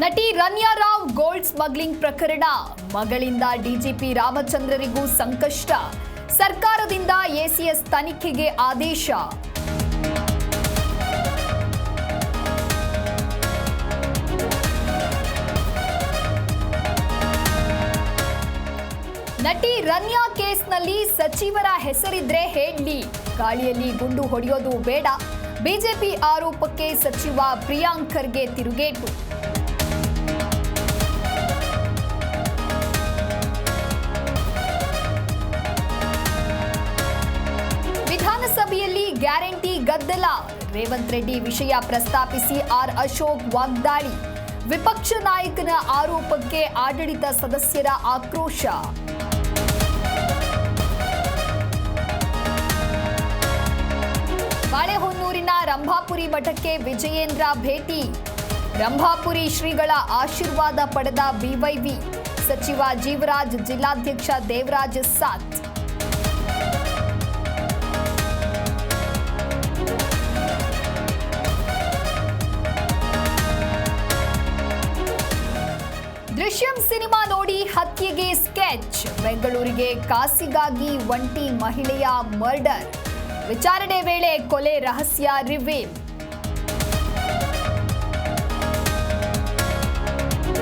ನಟಿ Ranya Rao gold smuggling ಪ್ರಕರಣ, ಮಗಳಿಂದ DGP ರಾಮಚಂದ್ರರಿಗೂ ಸಂಕಷ್ಟ. ಸರ್ಕಾರದಿಂದ ಎಸಿಎಸ್ ತನಿಖೆಗೆ ಆದೇಶ. ನಟಿ ರನ್ಯಾ ಕೇಸ್ನಲ್ಲಿ ಸಚಿವರ ಹೆಸರಿದ್ರೆ ಹೇಳಿ, ಗಾಳಿಯಲ್ಲಿ ಗುಂಡು ಹೊಡೆಯೋದು ಬೇಡ. ಬಿಜೆಪಿ ಆರೋಪಕ್ಕೆ ಸಚಿವ ಪ್ರಿಯಾಂಕ್ ಖರ್ಗೆ ತಿರುಗೇಟು. ವಿಧಾನಸಭೆಯಲ್ಲಿ ಗ್ಯಾರಂಟಿ ಗದ್ದಲ, ರೇವಂತ್ ರೆಡ್ಡಿ ವಿಷಯ ಪ್ರಸ್ತಾಪಿಸಿ ಆರ್ ಅಶೋಕ್ ವಾಗ್ದಾಳಿ. ವಿಪಕ್ಷ ನಾಯಕನ ಆರೋಪಕ್ಕೆ ಆಡಳಿತ ಸದಸ್ಯರ ಆಕ್ರೋಶ. ಬಾಳೆಹೊನ್ನೂರಿನ ರಂಭಾಪುರಿ ಮಠಕ್ಕೆ ವಿಜಯೇಂದ್ರ ಭೇಟಿ. ರಂಭಾಪುರಿ ಶ್ರೀಗಳ ಆಶೀರ್ವಾದ ಪಡೆದ ಬಿವೈವಿ. ಸಚಿವ ಜೀವರಾಜ್, ಜಿಲ್ಲಾಧ್ಯಕ್ಷ ದೇವರಾಜ್ ಸಾಥ್. ದೃಶ್ಯಂ ಸಿನಿಮಾ ನೋಡಿ ಹತ್ಯೆಗೆ ಸ್ಕೆಚ್. ಬೆಂಗಳೂರಿಗೆ ಕಾಸಿಗಾಗಿ ಒಂಟಿ ಮಹಿಳೆಯ ಮರ್ಡರ್. ವಿಚಾರಣೆ ವೇಳೆ ಕೊಲೆ ರಹಸ್ಯ ರಿವೀಲ್.